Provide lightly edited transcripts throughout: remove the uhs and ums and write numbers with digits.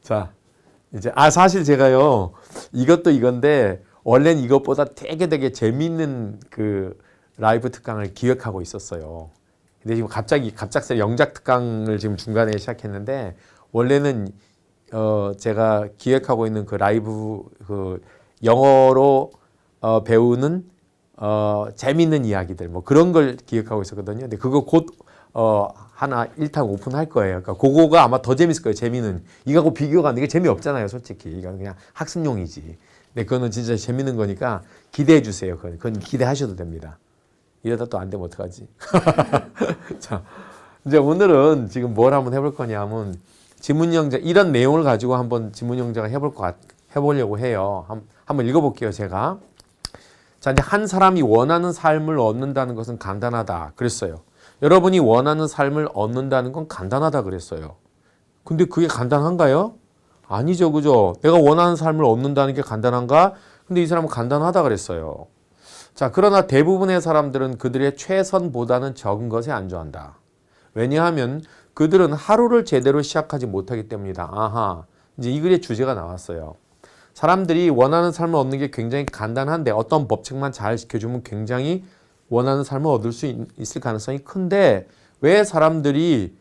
자, 이제 사실 제가요 이것도 이건데 원래는 이것보다 되게 재미있는 그 라이브 특강을 기획하고 있었어요. 근데 지금 갑작스레 영작 특강을 지금 중간에 시작했는데 원래는 제가 기획하고 있는 그 라이브 그 영어로 배우는 재미있는 이야기들 뭐 그런 걸 기획하고 있었거든요. 근데 그거 곧 하나 일단 오픈할 거예요. 그러니까 그거가 아마 더 재밌을 거예요. 재미는 이거하고 비교가 안 돼. 이게 재미없잖아요, 솔직히. 이건 그냥 학습용이지. 근데 그거는 진짜 재밌는 거니까 기대해 주세요. 그건 기대하셔도 됩니다. 이러다 또 안 되면 어떡하지? 자, 이제 오늘은 지금 뭘 한번 해볼 거냐면 지문영작 이런 내용을 가지고 한번 지문영작을 해보려고 해요. 한번 읽어볼게요, 제가. 자, 이제 한 사람이 원하는 삶을 얻는다는 것은 간단하다 그랬어요. 여러분이 원하는 삶을 얻는다는 건 간단하다 그랬어요. 근데 그게 간단한가요? 아니죠, 그죠? 내가 원하는 삶을 얻는다는 게 간단한가? 근데 이 사람은 간단하다 그랬어요. 자, 그러나 대부분의 사람들은 그들의 최선보다는 적은 것에 안주한다. 왜냐하면 그들은 하루를 제대로 시작하지 못하기 때문이다. 아하, 이제 이 글의 주제가 나왔어요. 사람들이 원하는 삶을 얻는 게 굉장히 간단한데 어떤 법칙만 잘 지켜주면 굉장히 원하는 삶을 얻을 수 있을 가능성이 큰데 왜 사람들이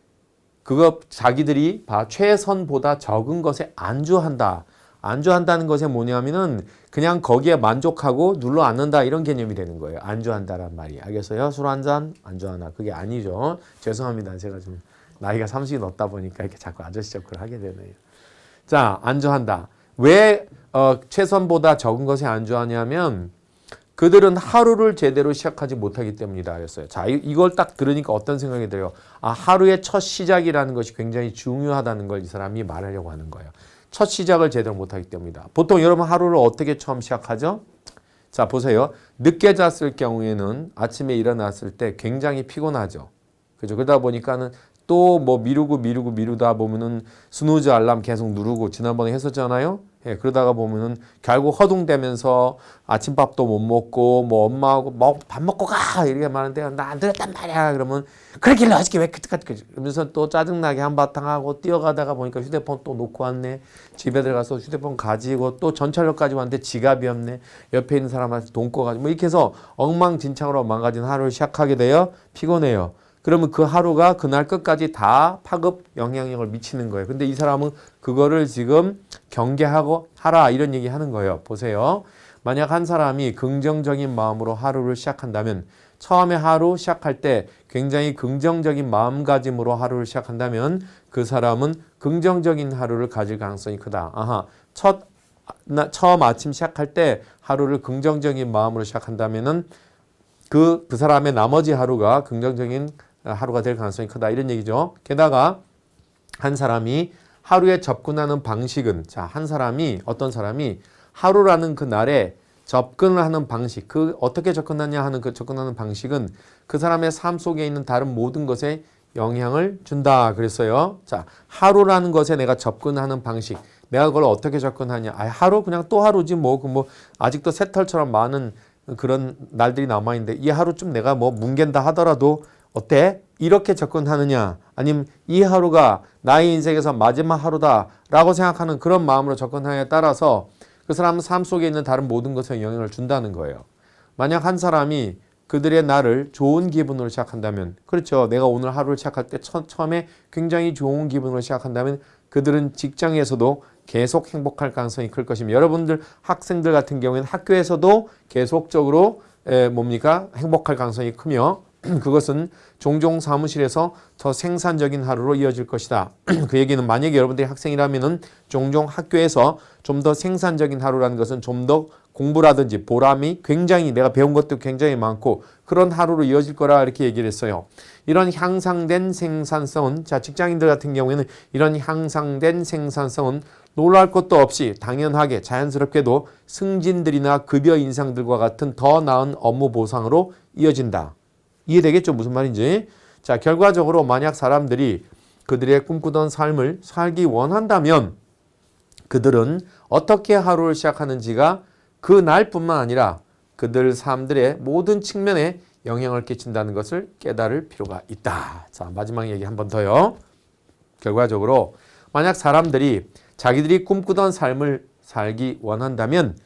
자기들이 최선보다 적은 것에 안주한다. 안주한다는 것이 뭐냐면은 그냥 거기에 만족하고 눌러 앉는다 이런 개념이 되는 거예요. 안주한다란 말이. 알겠어요? 술 한 잔 안주하나. 그게 아니죠. 죄송합니다. 제가 좀 나이가 30이 넘다 보니까 이렇게 자꾸 아저씨 역할을 하게 되네요. 자, 안주한다. 왜 최선보다 적은 것에 안주하냐면 그들은 하루를 제대로 시작하지 못하기 때문이다 그랬어요. 자, 이걸 딱 들으니까 어떤 생각이 들어요? 하루의 첫 시작이라는 것이 굉장히 중요하다는 걸 이 사람이 말하려고 하는 거예요. 첫 시작을 제대로 못하기 때문이다. 보통 여러분 하루를 어떻게 처음 시작하죠? 자, 보세요. 늦게 잤을 경우에는 아침에 일어났을 때 굉장히 피곤하죠. 그죠? 그러다 보니까는 또 뭐 미루다 보면은 스누즈 알람 계속 누르고 지난번에 했었잖아요. 예, 그러다가 보면은 결국 허둥대면서 아침밥도 못 먹고 뭐 엄마하고 뭐 밥 먹고 가 이렇게 말하는데 나 안 들었단 말이야. 그러면 그러길래 어저께 왜 그때까지 그러면서 또 짜증나게 한바탕 하고 뛰어가다가 보니까 휴대폰 또 놓고 왔네. 집에 들어가서 휴대폰 가지고 또 전철역까지 왔는데 지갑이 없네. 옆에 있는 사람한테 돈 꺼가지고 뭐 이렇게 해서 엉망진창으로 망가진 하루를 시작하게 돼요. 피곤해요. 그러면 그 하루가 그날 끝까지 다 파급 영향력을 미치는 거예요. 근데 이 사람은 그거를 지금 경계하고 하라 이런 얘기 하는 거예요. 보세요. 만약 한 사람이 긍정적인 마음으로 하루를 시작한다면 처음에 하루 시작할 때 굉장히 긍정적인 마음가짐으로 하루를 시작한다면 그 사람은 긍정적인 하루를 가질 가능성이 크다. 아하, 처음 아침 시작할 때 하루를 긍정적인 마음으로 시작한다면은 그 사람의 나머지 하루가 긍정적인 하루가 될 가능성이 크다. 이런 얘기죠. 게다가 한 사람이 하루에 접근하는 방식은 어떤 사람이 하루라는 그 날에 접근을 하는 방식, 어떻게 접근하냐 하는 그 접근하는 방식은 그 사람의 삶 속에 있는 다른 모든 것에 영향을 준다. 그랬어요. 자, 하루라는 것에 내가 접근하는 방식, 내가 그걸 어떻게 접근하냐. 하루 그냥 또 하루지 뭐 아직도 새털처럼 많은 그런 날들이 남아있는데 이 하루쯤 내가 뭐 뭉갠다 하더라도 어때? 이렇게 접근하느냐 아니면 이 하루가 나의 인생에서 마지막 하루다라고 생각하는 그런 마음으로 접근하느냐에 따라서 그 사람은 삶 속에 있는 다른 모든 것에 영향을 준다는 거예요. 만약 한 사람이 그들의 날을 좋은 기분으로 시작한다면 그렇죠. 내가 오늘 하루를 시작할 때 처음에 굉장히 좋은 기분으로 시작한다면 그들은 직장에서도 계속 행복할 가능성이 클 것입니다. 여러분들 학생들 같은 경우에는 학교에서도 계속적으로 행복할 가능성이 크며 그것은 종종 사무실에서 더 생산적인 하루로 이어질 것이다. 그 얘기는 만약에 여러분들이 학생이라면은 종종 학교에서 좀 더 생산적인 하루라는 것은 좀 더 공부라든지 보람이 굉장히 내가 배운 것도 굉장히 많고 그런 하루로 이어질 거라 이렇게 얘기를 했어요. 이런 향상된 생산성은 직장인들 같은 경우에는 이런 향상된 생산성은 놀랄 것도 없이 당연하게 자연스럽게도 승진들이나 급여 인상들과 같은 더 나은 업무 보상으로 이어진다. 이해되겠죠? 무슨 말인지. 자, 결과적으로 만약 사람들이 그들의 꿈꾸던 삶을 살기 원한다면 그들은 어떻게 하루를 시작하는지가 그 날뿐만 아니라 그들 삶들의 모든 측면에 영향을 끼친다는 것을 깨달을 필요가 있다. 자, 마지막 얘기 한 번 더요. 결과적으로 만약 사람들이 자기들이 꿈꾸던 삶을 살기 원한다면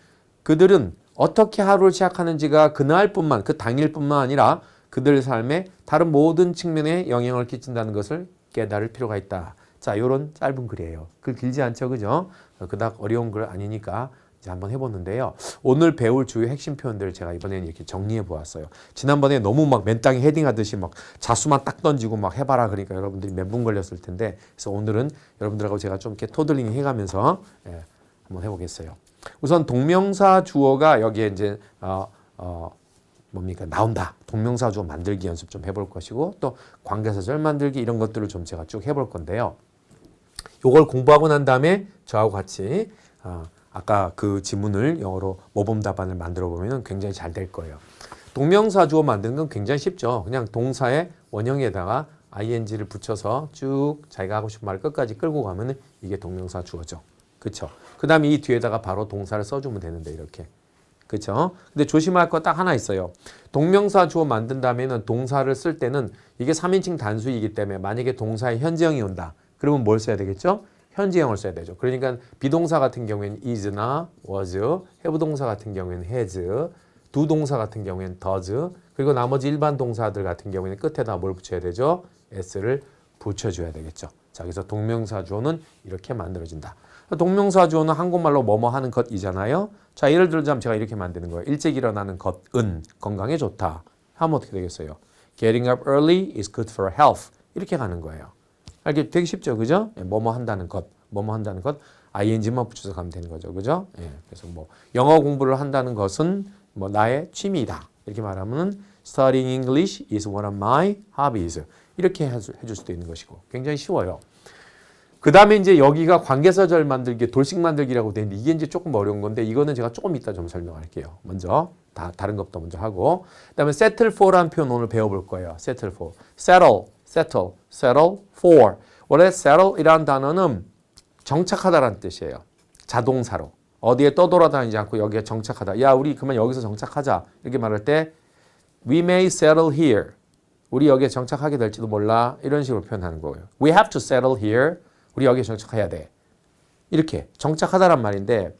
그들은 어떻게 하루를 시작하는지가 그날뿐만, 그 당일뿐만 아니라 그들 삶의 다른 모든 측면에 영향을 끼친다는 것을 깨달을 필요가 있다. 자, 요런 짧은 글이에요. 글 길지 않죠, 그죠? 그닥 어려운 글 아니니까 이제 한번 해봤는데요. 오늘 배울 주요 핵심 표현들을 제가 이번에는 이렇게 정리해 보았어요. 지난번에 너무 막 맨땅에 헤딩하듯이 막 자수만 딱 던지고 막 해봐라 그러니까 여러분들이 멘붕 걸렸을 텐데, 그래서 오늘은 여러분들하고 제가 좀 이렇게 토들링 해가면서 한번 해보겠어요. 우선 동명사 주어가 여기에 이제 뭡니까? 나온다. 동명사 주어 만들기 연습 좀 해볼 것이고, 또 관계사절 만들기 이런 것들을 좀 제가 쭉 해볼 건데요. 요걸 공부하고 난 다음에 저하고 같이 아까 그 지문을 영어로 모범 답안을 만들어 보면 굉장히 잘 될 거예요. 동명사 주어 만드는 건 굉장히 쉽죠. 그냥 동사의 원형에다가 ing를 붙여서 쭉 자기가 하고 싶은 말을 끝까지 끌고 가면 이게 동명사 주어죠. 그렇죠? 그 다음에 이 뒤에다가 바로 동사를 써주면 되는데 이렇게. 그렇죠? 근데 조심할 거 딱 하나 있어요. 동명사 주어 만든 다음에는 동사를 쓸 때는 이게 3인칭 단수이기 때문에 만약에 동사의 현재형이 온다. 그러면 뭘 써야 되겠죠? 현재형을 써야 되죠. 그러니까 비동사 같은 경우에는 is나 was, have 동사 같은 경우에는 has, 두 동사 같은 경우에는 does, 그리고 나머지 일반 동사들 같은 경우에는 끝에다 뭘 붙여야 되죠? s를 붙여줘야 되겠죠. 자, 그래서 동명사 주어는 이렇게 만들어진다. 동명사 주어는 한국말로 뭐뭐 하는 것이잖아요. 자, 예를 들자면 제가 이렇게 만드는 거예요. 일찍 일어나는 것은 건강에 좋다. 하면 어떻게 되겠어요? Getting up early is good for health. 이렇게 가는 거예요. 이게 되게 쉽죠, 그죠? 뭐뭐 한다는 것, 뭐뭐 한다는 것, ing만 붙여서 가면 되는 거죠, 그죠? 예, 그래서 뭐 영어 공부를 한다는 것은 뭐 나의 취미이다. 이렇게 말하면 studying English is one of my hobbies. 이렇게 해줄 수도 있는 것이고 굉장히 쉬워요. 그 다음에 이제 여기가 관계사절 만들기, 돌식 만들기라고 되어 있는데 이게 이제 조금 어려운 건데 이거는 제가 조금 이따 좀 설명할게요. 먼저 다른 것부터 먼저 하고, 그 다음에 settle for라는 표현 오늘 배워볼 거예요. settle for, settle for. 원래 settle이라는 단어는 정착하다라는 뜻이에요. 자동사로 어디에 떠돌아다니지 않고 여기에 정착하다. 야, 우리 그만 여기서 정착하자. 이렇게 말할 때 we may settle here. 우리 여기에 정착하게 될지도 몰라. 이런 식으로 표현하는 거예요. We have to settle here. 우리 여기에 정착해야 돼. 이렇게 정착하다란 말인데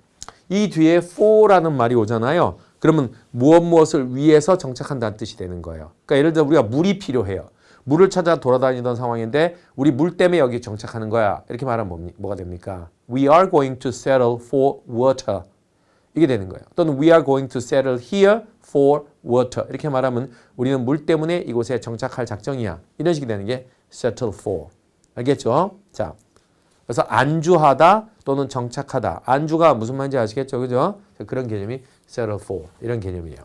이 뒤에 for라는 말이 오잖아요. 그러면 무엇을 위해서 정착한다는 뜻이 되는 거예요. 그러니까 예를 들어 우리가 물이 필요해요. 물을 찾아 돌아다니던 상황인데 우리 물 때문에 여기 정착하는 거야. 이렇게 말하면 뭐가 됩니까? We are going to settle for water. 이게 되는 거예요. 또는 we are going to settle here for water. 이렇게 말하면 우리는 물 때문에 이곳에 정착할 작정이야. 이런 식이 되는 게 settle for. 알겠죠? 자, 그래서 안주하다 또는 정착하다. 안주가 무슨 말인지 아시겠죠? 그죠? 그런 개념이 settle for. 이런 개념이에요.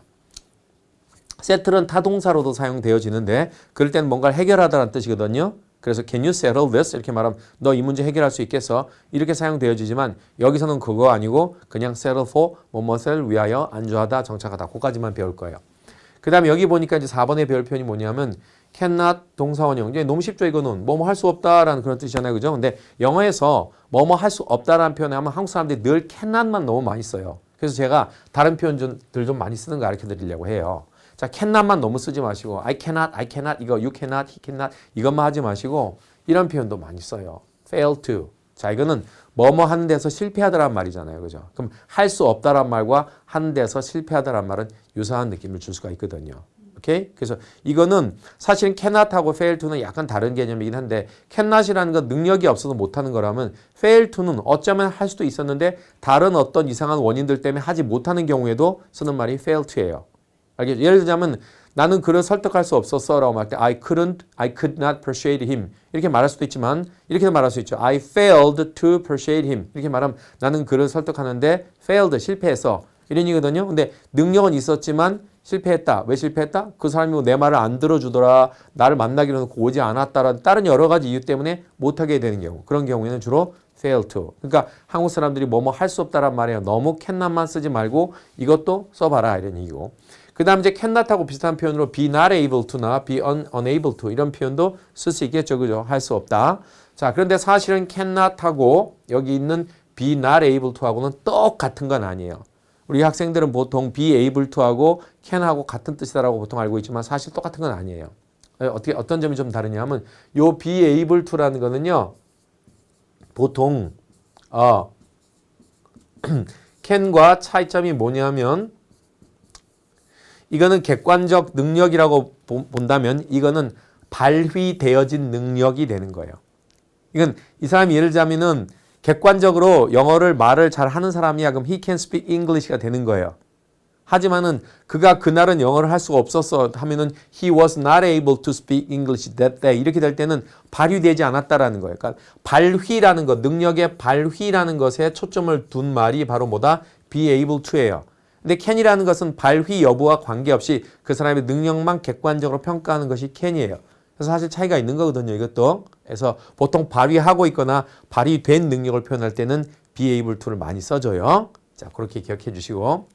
settle은 타동사로도 사용되어지는데 그럴 때는 뭔가를 해결하다라는 뜻이거든요. 그래서 can you settle this? 이렇게 말하면 너 이 문제 해결할 수 있겠어? 이렇게 사용되어지지만 여기서는 그거 아니고 그냥 settle for, 뭐뭇을 위하여 안주하다, 정착하다. 그거까지만 배울 거예요. 그 다음에 여기 보니까 이제 4번에 배울 표현이 뭐냐면 cannot 동사원형. 이제 너무 쉽죠, 이거는. 뭐뭐 할 수 없다라는 그런 뜻이잖아요. 그죠? 근데 영어에서 뭐뭐 할 수 없다라는 표현을 하면 한국 사람들이 늘 cannot만 너무 많이 써요. 그래서 제가 다른 표현들 좀 많이 쓰는 거 가르쳐 드리려고 해요. 자, cannot만 너무 쓰지 마시고 I cannot, 이거 you cannot, he cannot 이것만 하지 마시고 이런 표현도 많이 써요. fail to. 자, 이거는 뭐뭐 하는 데서 실패하다란 말이잖아요. 그죠? 그럼 할 수 없다란 말과 하는 데서 실패하다란 말은 유사한 느낌을 줄 수가 있거든요. 오케이? 그래서 이거는 사실은 cannot하고 fail to는 약간 다른 개념이긴 한데 cannot이라는 건 능력이 없어서 못하는 거라면 fail to는 어쩌면 할 수도 있었는데 다른 어떤 이상한 원인들 때문에 하지 못하는 경우에도 쓰는 말이 fail to예요. 알겠죠? 예를 들자면 나는 그를 설득할 수 없었어 라고 말할 때 I could not persuade him 이렇게 말할 수도 있지만 이렇게도 말할 수 있죠. I failed to persuade him 이렇게 말하면 나는 그를 설득하는데 failed 실패했어 이런 얘기거든요. 근데 능력은 있었지만 실패했다. 왜 실패했다? 그 사람이 내 말을 안 들어주더라. 나를 만나기로 놓고 오지 않았다라는 다른 여러 가지 이유 때문에 못하게 되는 경우. 그런 경우에는 주로 fail to. 그러니까 한국 사람들이 뭐뭐 할 수 없다란 말이에요. 너무 cannot만 쓰지 말고 이것도 써봐라 이런 얘기고. 그 다음 이제 cannot하고 비슷한 표현으로 be not able to나 be unable to 이런 표현도 쓸 수 있겠죠. 그죠? 할 수 없다. 자, 그런데 사실은 cannot하고 여기 있는 be not able to하고는 똑같은 건 아니에요. 우리 학생들은 보통 be able to하고 can하고 같은 뜻이다라고 보통 알고 있지만 사실 똑같은 건 아니에요. 어떤 점이 좀 다르냐 하면 요 be able to라는 거는요. 보통 can과 차이점이 뭐냐면 이거는 객관적 능력이라고 본다면 이거는 발휘되어진 능력이 되는 거예요. 이건 이 사람이 예를 들자면은 객관적으로 영어를 말을 잘 하는 사람이야. 그럼 he can speak English가 되는 거예요. 하지만은 그가 그날은 영어를 할 수가 없었어 하면은 he was not able to speak English that day. 이렇게 될 때는 발휘되지 않았다라는 거예요. 그러니까 발휘라는 것, 능력의 발휘라는 것에 초점을 둔 말이 바로 뭐다? be able to예요. 근데 can이라는 것은 발휘 여부와 관계없이 그 사람의 능력만 객관적으로 평가하는 것이 can이에요. 그래서 사실 차이가 있는 거거든요, 이것도. 그래서 보통 발휘하고 있거나 발휘된 능력을 표현할 때는 be able to를 많이 써줘요. 자, 그렇게 기억해 주시고.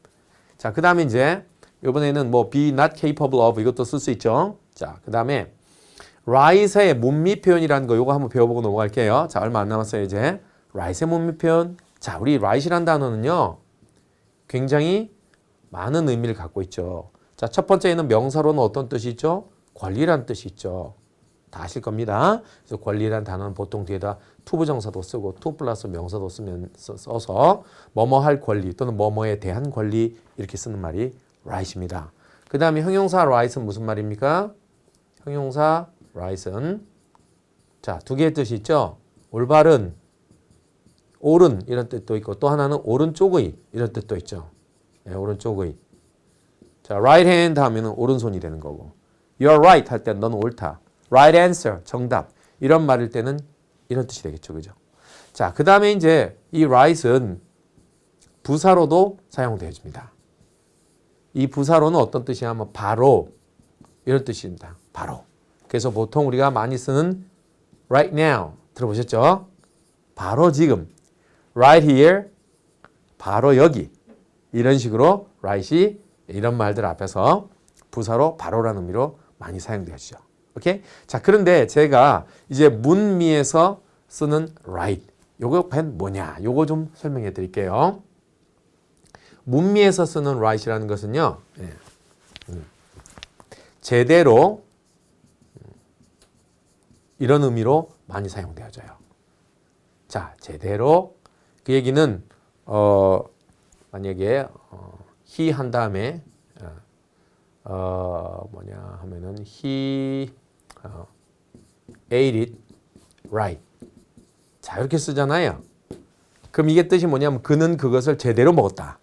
자, 그 다음에 이제 이번에는 뭐 be not capable of 이것도 쓸 수 있죠. 자, 그 다음에 rise의 문미 표현이라는 거 이거 한번 배워보고 넘어갈게요. 자, 얼마 안 남았어요, 이제. rise의 문미 표현. 자, 우리 rise이라는 단어는요. 굉장히 많은 의미를 갖고 있죠. 자, 첫 번째는 명사로는 어떤 뜻이 있죠? 권리라는 뜻이 있죠. 다 아실 겁니다. 그래서 권리라는 단어는 보통 뒤에다 투부정사도 쓰고 투 플러스 명사도 써서 뭐뭐 할 권리 또는 뭐뭐에 대한 권리 이렇게 쓰는 말이 right입니다. 그 다음에 형용사 right은 무슨 말입니까? 형용사 right은 자, 두 개의 뜻이 있죠. 올바른, 옳은 이런 뜻도 있고 또 하나는 오른쪽의 이런 뜻도 있죠. 네, 오른쪽의. 자, right hand 하면은 오른손이 되는 거고 you're right 할 때 너는 옳다. right answer 정답 이런 말일 때는 이런 뜻이 되겠죠. 그죠? 자, 그 다음에 이제 이 right은 부사로도 사용되어집니다. 이 부사로는 어떤 뜻이냐면 바로 이런 뜻입니다. 바로. 그래서 보통 우리가 많이 쓰는 right now 들어보셨죠? 바로 지금 right here 바로 여기 이런 식으로 right이 이런 말들 앞에서 부사로 바로라는 의미로 많이 사용되어지죠. 오케이? 자, 그런데 제가 이제 문미에서 쓰는 right 요거 밴 뭐냐? 요거 좀 설명해 드릴게요. 문미에서 쓰는 right이라는 것은요. 제대로 이런 의미로 많이 사용되어져요. 자, 제대로 그 얘기는 만약에 he 한 다음에 뭐냐 하면은 he ate it right. 자, 이렇게 쓰잖아요. 그럼 이게 뜻이 뭐냐면 그는 그것을 제대로 먹었다.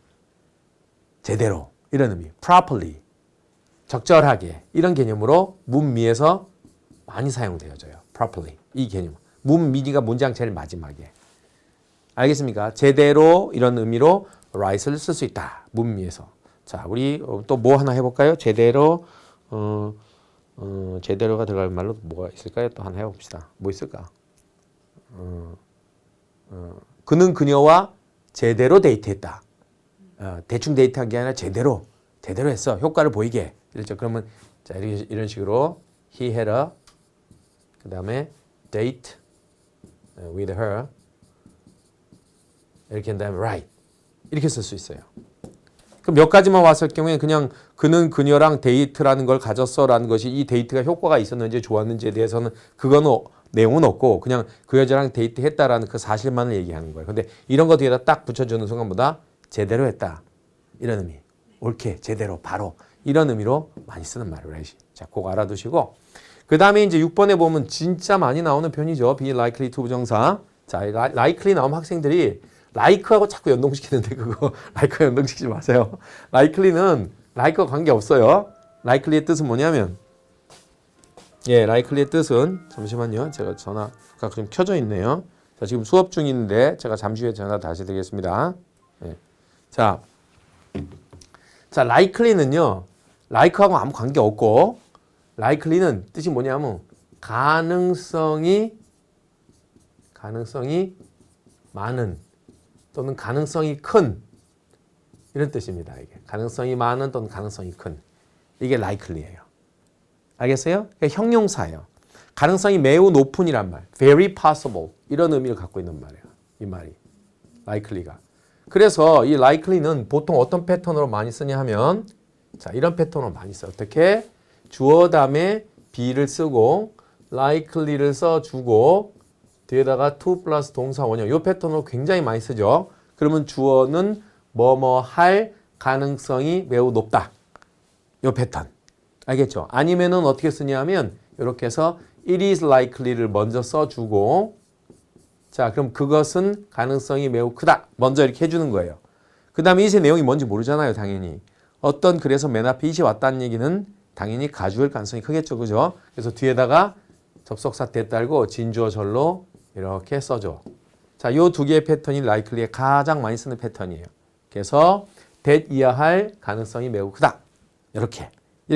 제대로 이런 의미. properly 적절하게 이런 개념으로 문미에서 많이 사용되어져요. properly 이 개념. 문미가 문장 제일 마지막에. 알겠습니까? 제대로 이런 의미로 right을 쓸 수 있다. 문미에서. 자, 우리 또 뭐 하나 해볼까요? 제대로 제대로가 들어갈 말로 뭐가 있을까요? 또 하나 해봅시다. 뭐 있을까? 그는 그녀와 제대로 데이트했다. 대충 데이트한 게 아니라 제대로 했어. 효과를 보이게. 그렇죠? 그러면 자, 이런 식으로 he had a 그 다음에 date with her 이렇게 한 다음에 right 이렇게 쓸 수 있어요. 그럼 몇 가지만 왔을 경우에 그냥 그는 그녀랑 데이트라는 걸 가졌어라는 것이 이 데이트가 효과가 있었는지 좋았는지에 대해서는 그거는 내용은 없고 그냥 그 여자랑 데이트했다라는 그 사실만을 얘기하는 거예요. 근데 이런 거 뒤에다 딱 붙여주는 순간보다 제대로 했다 이런 의미, 옳게 제대로 바로 이런 의미로 많이 쓰는 말을 해시. 자, 그거 알아두시고 그 다음에 이제 6번에 보면 진짜 많이 나오는 표현이죠. be likely to 부정사. 자, likely 나오면 학생들이 like하고 자꾸 연동시키는데 그거 like와 연동시키지 마세요. likely는 like와 관계없어요. likely의 뜻은 뭐냐면 likely의 뜻은 잠시만요. 제가 전화가 좀 켜져 있네요. 자, 지금 수업 중인데 제가 잠시 후에 전화 다시 드리겠습니다. 자, likely는요. like하고 아무 관계없고 likely는 뜻이 뭐냐면 가능성이 많은 또는 가능성이 큰 이런 뜻입니다. 이게 가능성이 많은 또는 가능성이 큰 이게 likely예요. 알겠어요? 그러니까 형용사예요. 가능성이 매우 높은이란 말, very possible 이런 의미를 갖고 있는 말이에요. 이 말이 likely가. 그래서 이 likely는 보통 어떤 패턴으로 많이 쓰냐 하면 자, 이런 패턴으로 많이 써요. 어떻게? 주어 다음에 be를 쓰고 likely를 써주고 뒤에다가 to 플러스 동사 원형. 이 패턴으로 굉장히 많이 쓰죠. 그러면 주어는 뭐뭐 할 가능성이 매우 높다. 이 패턴. 알겠죠? 아니면은 어떻게 쓰냐면 이렇게 해서 it is likely를 먼저 써주고 자 그럼 그것은 가능성이 매우 크다. 먼저 이렇게 해주는 거예요. 그 다음에 이세 내용이 뭔지 모르잖아요. 당연히. 어떤 그래서 맨 앞에 it이 왔다는 얘기는 당연히 가주일 가능성이 크겠죠. 그죠? 그래서 뒤에다가 접속사 대 달고 진주어 절로 이렇게 써줘. 자, 요 두 개의 패턴이 likely에 가장 많이 쓰는 패턴이에요. 그래서 that 이야 할 가능성이 매우 크다. 이렇게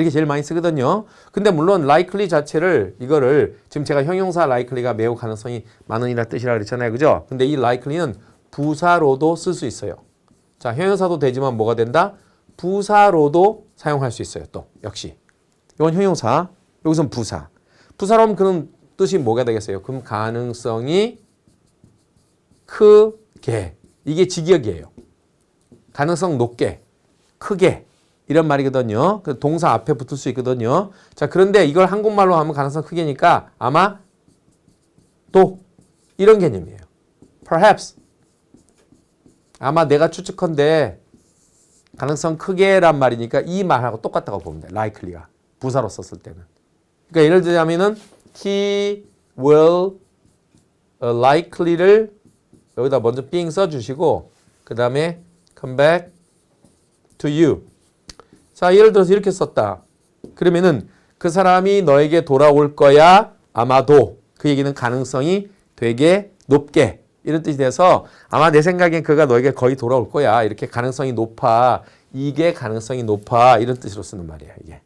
제일 많이 쓰거든요. 근데 물론 likely 자체를 이거를 지금 제가 형용사 likely가 매우 가능성이 많은이라 뜻이라 그랬잖아요. 그죠? 근데 이 likely는 부사로도 쓸 수 있어요. 자, 형용사도 되지만 뭐가 된다? 부사로도 사용할 수 있어요. 또 역시. 이건 형용사, 여기서는 부사. 부사로 하면 그런 뜻이 뭐가 되겠어요? 그럼 가능성이 크게. 이게 직역이에요. 가능성 높게, 크게. 이런 말이거든요. 동사 앞에 붙을 수 있거든요. 자, 그런데 이걸 한국말로 하면 가능성 크게니까 아마 또 이런 개념이에요. Perhaps. 아마 내가 추측컨대 가능성 크게란 말이니까 이 말하고 똑같다고 보면 돼. likely가. 부사로 썼을 때는. 그러니까 예를 들자면은 he will likely를 여기다 먼저 being 써주시고 그 다음에 come back to you. 자, 예를 들어서 이렇게 썼다. 그러면은 그 사람이 너에게 돌아올 거야. 아마도. 그 얘기는 가능성이 되게 높게. 이런 뜻이 돼서 아마 내 생각엔 그가 너에게 거의 돌아올 거야. 이렇게 가능성이 높아. 이게 가능성이 높아. 이런 뜻으로 쓰는 말이야. 이게.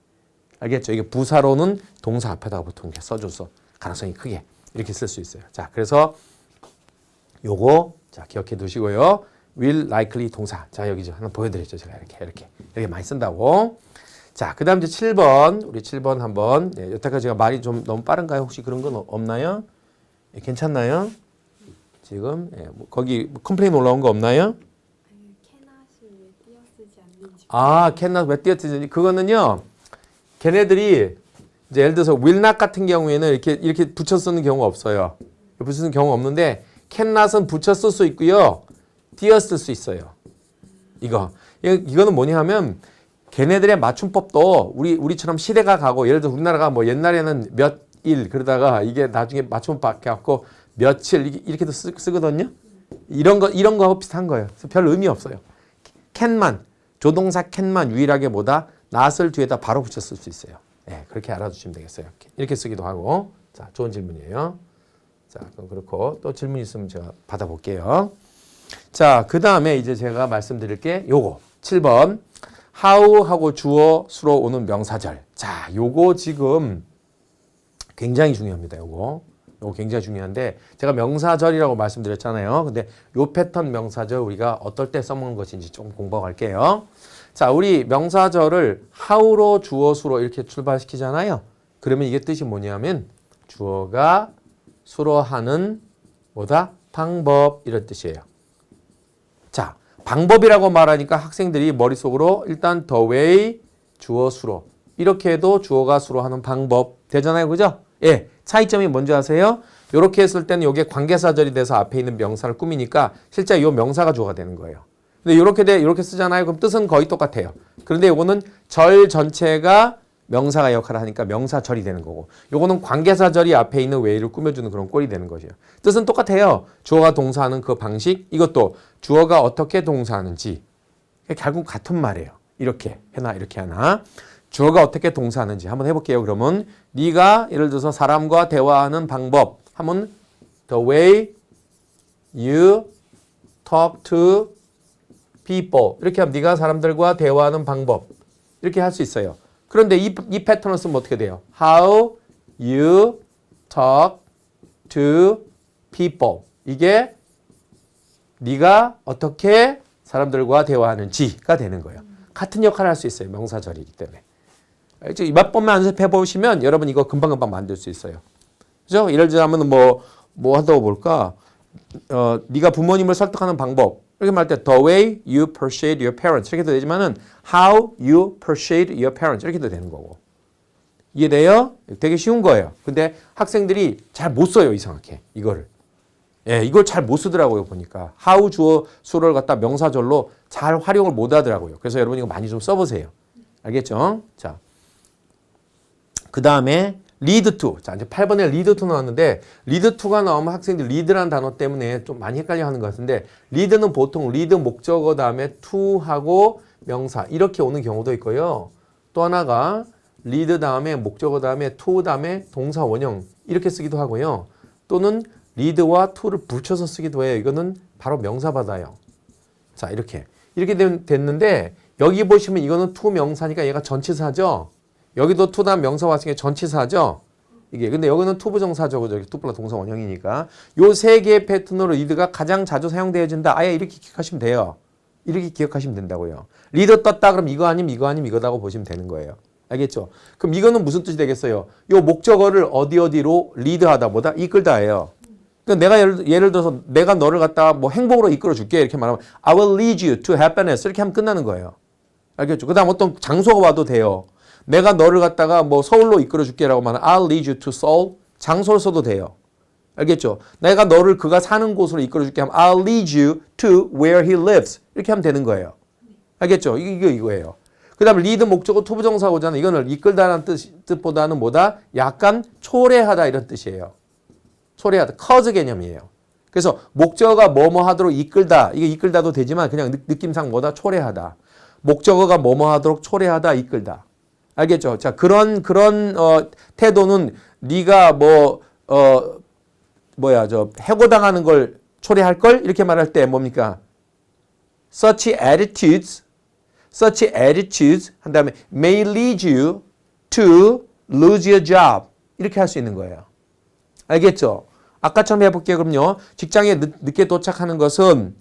알겠죠? 이게 부사로는 동사 앞에다가 보통 이렇게 써줘서 가능성이 크게 이렇게 쓸 수 있어요. 자, 그래서 요거 자 기억해 두시고요. will likely 동사. 자, 여기 좀 하나 보여드렸죠. 제가 이렇게 많이 쓴다고. 자, 그 다음 이제 7번. 우리 7번 한번. 네, 여태까지 제가 말이 좀 너무 빠른가요? 혹시 그런 건 없나요? 네, 괜찮나요? 지금 예, 뭐 거기 컴플레인 올라온 거 없나요? 캔낫이 왜 띄어쓰지 않는지. 아, 캔낫 왜 띄어쓰지? 그거는요. 걔네들이 이제 예를 들어서 will not 같은 경우에는 이렇게 붙여 쓰는 경우가 없어요. 붙여 쓰는 경우가 없는데 cannot은 붙여 쓸 수 있고요. 띄어 쓸 수 있어요. 이거는 뭐냐 하면 걔네들의 맞춤법도 우리처럼 시대가 가고 예를 들어 우리나라가 뭐 옛날에는 몇 일 그러다가 이게 나중에 맞춤법 바뀌었고 며칠 이렇게도 쓰거든요. 이런 거하고 비슷한 거예요. 그래서 별 의미 없어요. can만 조동사 can만 유일하게 뭐다 not을 뒤에다 바로 붙여 쓸 수 있어요. 네, 그렇게 알아두시면 되겠어요. 이렇게 쓰기도 하고. 자, 좋은 질문이에요. 자, 그럼 그렇고 또 질문 있으면 제가 받아볼게요. 자, 그 다음에 이제 제가 말씀드릴 게 요거 7번 how 하고 주어 수로 오는 명사절. 자, 요거 지금 굉장히 중요합니다. 요거 굉장히 중요한데 제가 명사절이라고 말씀드렸잖아요. 근데 요 패턴 명사절 우리가 어떨 때 써먹는 것인지 좀 공부할게요. 자, 우리 명사절을 how로 주어 수로 이렇게 출발시키잖아요. 그러면 이게 뜻이 뭐냐면 주어가 수로 하는 뭐다? 방법 이런 뜻이에요. 자, 방법이라고 말하니까 학생들이 머릿속으로 일단 the way 주어 수로 이렇게 해도 주어가 수로 하는 방법 되잖아요. 그죠? 예, 차이점이 뭔지 아세요? 이렇게 했을 때는 이게 관계사절이 돼서 앞에 있는 명사를 꾸미니까 실제 이 명사가 주어가 되는 거예요. 근데 이렇게 쓰잖아요. 그럼 뜻은 거의 똑같아요. 그런데 요거는 절 전체가 명사가 역할을 하니까 명사절이 되는 거고 요거는 관계사절이 앞에 있는 way를 꾸며주는 그런 꼴이 되는 것이에요. 뜻은 똑같아요. 주어가 동사하는 그 방식 이것도 주어가 어떻게 동사하는지 결국 같은 말이에요. 이렇게 해나 이렇게 하나 주어가 어떻게 동사하는지 한번 해볼게요. 그러면 네가 예를 들어서 사람과 대화하는 방법 하면 the way you talk to people 이렇게 하면 네가 사람들과 대화하는 방법 이렇게 할 수 있어요. 그런데 이 패턴을 쓰면 어떻게 돼요? How you talk to people 이게 네가 어떻게 사람들과 대화하는지가 되는 거예요. 같은 역할을 할 수 있어요. 명사절이기 때문에. 몇 번만 연습해 보시면 여러분 이거 금방금방 만들 수 있어요. 그죠? 예를 들자면 뭐 한다고 볼까? 네가 부모님을 설득하는 방법. 이렇게 말할 때 the way you persuade your parents 이렇게도 되지만은 how you persuade your parents 이렇게도 되는 거고. 이해돼요? 되게 쉬운 거예요. 근데 학생들이 잘 못 써요. 이상하게 이거를. 예, 이걸 잘 못 쓰더라고요, 보니까. how 주어 수를 갖다 명사절로 잘 활용을 못 하더라고요. 그래서 여러분 이거 많이 좀 써보세요. 알겠죠? 자. 그 다음에 lead to. 자, 이제 8번에 lead to 나왔는데, lead to가 나오면 학생들 lead라는 단어 때문에 좀 많이 헷갈려 하는 것 같은데, lead는 보통 lead 목적어 다음에 to하고 명사 이렇게 오는 경우도 있고요. 또 하나가 lead 다음에 목적어 다음에 to 다음에 동사 원형 이렇게 쓰기도 하고요. 또는 lead와 to를 붙여서 쓰기도 해요. 이거는 바로 명사 받아요. 자, 이렇게 됐는데 여기 보시면 이거는 to 명사니까 얘가 전치사죠. 여기도 to 다음 명사 왔으니까 전치사죠. 이게 근데 여기는 to 부정사죠. 그죠? to 플러스 동사 원형이니까 요 세 개의 패턴으로 lead가 가장 자주 사용되어진다. 아예 이렇게 기억하시면 돼요. 이렇게 기억하시면 된다고요. lead 떴다 그럼 이거 아님 이거다고 보시면 되는 거예요. 알겠죠? 그럼 이거는 무슨 뜻이 되겠어요? 요 목적어를 어디로 리드하다 보다 이끌다예요. 그러니까 내가 예를 들어서 내가 너를 갖다가 뭐 행복으로 이끌어 줄게 이렇게 말하면 I will lead you to happiness 이렇게 하면 끝나는 거예요. 알겠죠? 그다음 어떤 장소가 와도 돼요. 내가 너를 갖다가 뭐 서울로 이끌어 줄게라고 말하면 I'll lead you to Seoul 장소를 써도 돼요. 알겠죠? 내가 너를 그가 사는 곳으로 이끌어 줄게 하면 I'll lead you to where he lives 이렇게 하면 되는 거예요. 알겠죠? 이거예요. 그 다음에 lead 목적어 to 부정사고잖아. 이거는 이끌다라는 뜻보다는 뭐다? 약간 초래하다 이런 뜻이에요. 초래하다. cause 개념이에요. 그래서 목적어가 뭐뭐 하도록 이끌다. 이게 이끌다도 되지만 그냥 느낌상 뭐다? 초래하다. 목적어가 뭐뭐 하도록 초래하다, 이끌다. 알겠죠? 자, 그런 태도는 네가 해고당하는 걸 초래할 걸 이렇게 말할 때 뭡니까? such attitudes 한 다음에 may lead you to lose your job 이렇게 할 수 있는 거예요. 알겠죠? 아까처럼 해볼게요. 그럼요. 직장에 늦게 도착하는 것은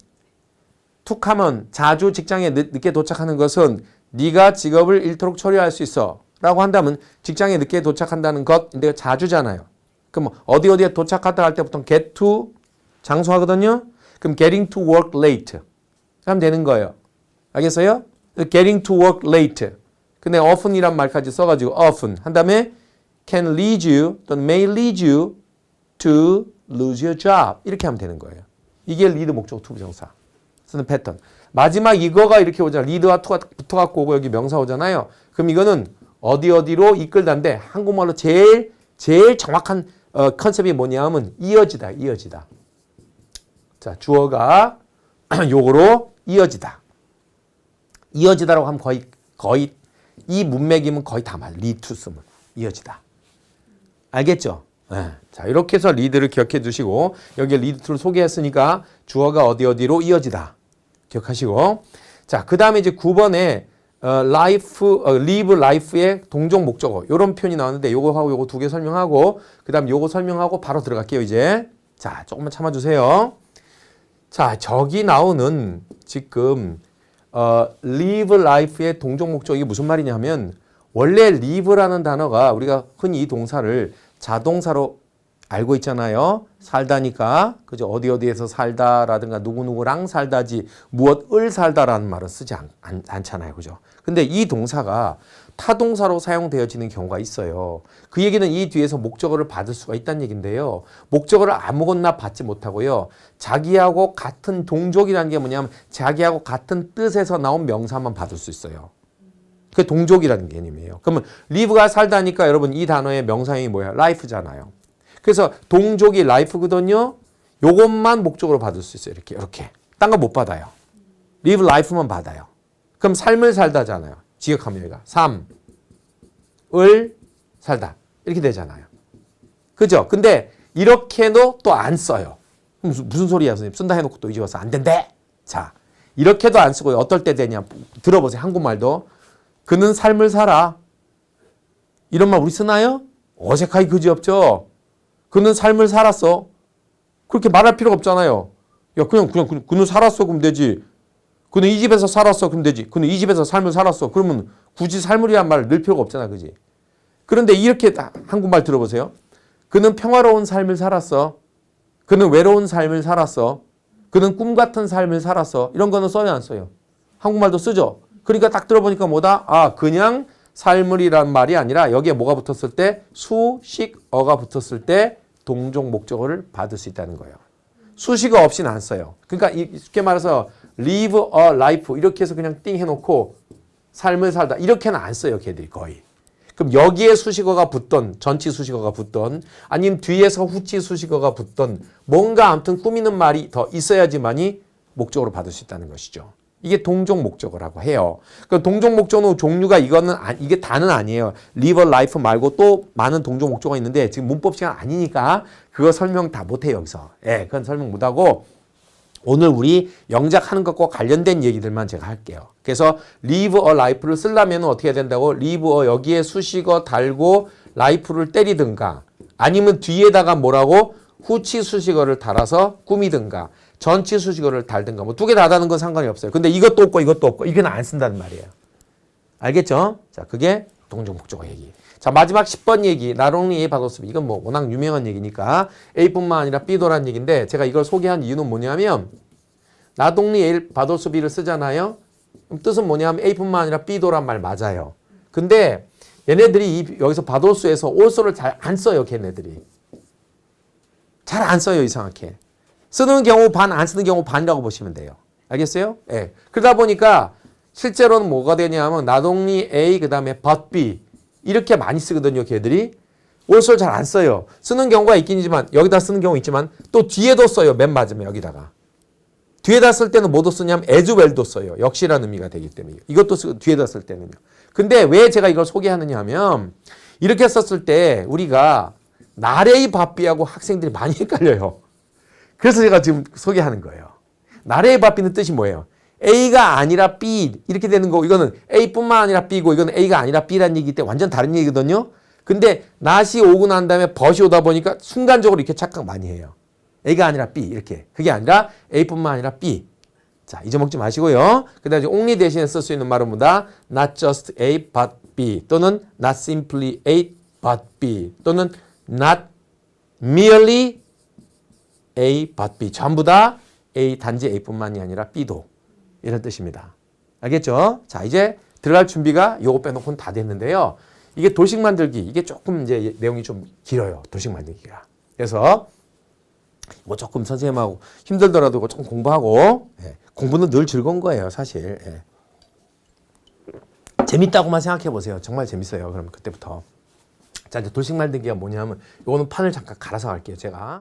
툭하면 자주 직장에 늦게 도착하는 것은 네가 직업을 잃도록 처리할 수 있어 라고 한다면 직장에 늦게 도착한다는 것 근데 자주잖아요. 그럼 어디에 도착하다 할 때 보통 get to 장소 하거든요. 그럼 getting to work late 하면 되는 거예요. 알겠어요? getting to work late. 근데 often이란 말까지 써가지고 often 한 다음에 can lead you 또는 may lead you to lose your job 이렇게 하면 되는 거예요. 이게 lead 목적 to 부정사 쓰는 패턴. 마지막 이거가 이렇게 오잖아. lead와 to가 붙어갖고 오고 여기 명사 오잖아요. 그럼 이거는 어디로 이끌다인데 한국말로 제일 정확한 컨셉이 뭐냐면 이어지다. 자, 주어가 요거로 이어지다. 이어지다라고 하면 거의 이 문맥이면 거의 다 맞아. lead to 쓰면 이어지다. 알겠죠? 네. 자, 이렇게 해서 lead를 기억해 두시고 여기에 lead to를 소개했으니까 주어가 어디로 이어지다. 기억하시고 자, 그 다음에 이제 9번에 live life의 동종 목적어 이런 표현이 나왔는데 요거하고 요거 두 개 설명하고 그 다음 요거 설명하고 바로 들어갈게요. 이제 자, 조금만 참아주세요. 자, 저기 나오는 지금 live life의 동종 목적이 무슨 말이냐면 원래 live라는 단어가 우리가 흔히 이 동사를 자동사로 알고 있잖아요. 살다니까 그죠? 어디에서 살다라든가 누구누구랑 살다지 무엇을 살다라는 말은 쓰지 않잖아요. 그죠? 근데 이 동사가 타동사로 사용되어지는 경우가 있어요. 그 얘기는 이 뒤에서 목적어를 받을 수가 있다는 얘기인데요. 목적어를 아무거나 받지 못하고요. 자기하고 같은 동족이라는 게 뭐냐면 자기하고 같은 뜻에서 나온 명사만 받을 수 있어요. 그게 동족이라는 개념이에요. 그러면 live가 살다니까 여러분 이 단어의 명사형이 뭐야? life잖아요. 그래서 동족이 life거든요. 요것만 목적으로 받을 수 있어요. 이렇게. 딴 거 못 받아요. live life만 받아요. 그럼 삶을 살다잖아요. 지역하면 여기가 삶을 살다 이렇게 되잖아요. 그죠? 근데 이렇게도 또 안 써요. 무슨 소리야 선생님? 쓴다 해놓고 또 이제 와서 안 된대. 자, 이렇게도 안 쓰고요. 어떨 때 되냐? 들어보세요. 한국말도. 그는 삶을 살아. 이런 말 우리 쓰나요? 어색하기 그지없죠? 그는 삶을 살았어. 그렇게 말할 필요가 없잖아요. 야, 그냥 그는 살았어. 그럼 되지. 그는 이 집에서 살았어. 그럼 되지. 그는 이 집에서 삶을 살았어. 그러면 굳이 삶을이란 말을 넣을 필요가 없잖아. 그지? 그런데 이렇게 한국말 들어보세요. 그는 평화로운 삶을 살았어. 그는 외로운 삶을 살았어. 그는 꿈 같은 삶을 살았어. 이런 거는 써요, 안 써요? 한국말도 쓰죠? 그러니까 딱 들어보니까 뭐다? 아, 그냥 삶을이란 말이 아니라 여기에 뭐가 붙었을 때 수식어가 붙었을 때 동종 목적어를 받을 수 있다는 거예요. 수식어 없이는 안 써요. 그러니까 쉽게 말해서 live a life 이렇게 해서 그냥 띵 해놓고 삶을 살다 이렇게는 안 써요. 걔들이 거의. 그럼 여기에 수식어가 붙던 전치 수식어가 붙던 아니면 뒤에서 후치 수식어가 붙던 뭔가 아무튼 꾸미는 말이 더 있어야지만이 목적으로 받을 수 있다는 것이죠. 이게 동종 목적어라고 해요. 그 동종 목적어 종류가 이게 다는 아니에요. live a life 말고 또 많은 동종 목적어가 있는데 지금 문법 시간 아니니까 그거 설명 다 못해요 여기서. 예, 그건 설명 못하고 오늘 우리 영작하는 것과 관련된 얘기들만 제가 할게요. 그래서 live a life를 쓰려면 어떻게 해야 된다고? live a 여기에 수식어 달고 life를 때리든가 아니면 뒤에다가 뭐라고? 후치 수식어를 달아서 꾸미든가 전치 수식어를 달든가 뭐 두 개 다 다는 건 상관이 없어요. 근데 이것도 없고 이것도 없고 이건 안 쓴다는 말이에요. 알겠죠? 자, 그게 동종 목적어 얘기. 자, 마지막 10번 얘기. not only A but also B. 이건 뭐 워낙 유명한 얘기니까 A뿐만 아니라 B도란 얘기인데 제가 이걸 소개한 이유는 뭐냐면 not only A but also B를 쓰잖아요. 그럼 뜻은 뭐냐면 A뿐만 아니라 B도란 말 맞아요. 근데 얘네들이 여기서 but also에서 also를 잘 안 써요. 걔네들이. 잘 안 써요. 이상하게. 쓰는 경우 반, 안 쓰는 경우 반이라고 보시면 돼요. 알겠어요? 예. 그러다 보니까 실제로는 뭐가 되냐면 not only A 그 다음에 but B 이렇게 많이 쓰거든요. 걔들이. also를 잘 안 써요. 쓰는 경우가 있긴 있지만 여기다 쓰는 경우 있지만 또 뒤에도 써요. 맨 맞으면 여기다가. 뒤에다 쓸 때는 뭐도 쓰냐면 as well도 써요. 역시라는 의미가 되기 때문에. 이것도 쓰고 뒤에다 쓸 때는요. 근데 왜 제가 이걸 소개하느냐 하면 이렇게 썼을 때 우리가 not A but B하고 학생들이 많이 헷갈려요. 그래서 제가 지금 소개하는 거예요. not A but B는 뜻이 뭐예요? A가 아니라 B 이렇게 되는 거고 이거는 A뿐만 아니라 B고 이거는 A가 아니라 B라는 얘기기 때문에 완전 다른 얘기거든요. 근데 not이 오고 난 다음에 but이 오다 보니까 순간적으로 이렇게 착각 많이 해요. A가 아니라 B 이렇게. 그게 아니라 A뿐만 아니라 B. 자, 잊어먹지 마시고요. 그 다음에 only 대신에 쓸 수 있는 말은 뭐다? not just A but B 또는 not simply A but B 또는 not merely A but B. 전부 다 A 단지 A뿐만이 아니라 B도. 이런 뜻입니다. 알겠죠? 자, 이제 들어갈 준비가 요거 빼놓고는 다 됐는데요. 이게 도식 만들기. 이게 조금 이제 내용이 좀 길어요. 도식 만들기가. 그래서 뭐 조금 선생님하고 힘들더라도 이거 조금 공부하고 예. 공부는 늘 즐거운 거예요. 사실. 예. 재밌다고만 생각해 보세요. 정말 재밌어요. 그럼 그때부터. 자, 이제 도식 만들기가 뭐냐면 요거는 판을 잠깐 갈아서 갈게요. 제가.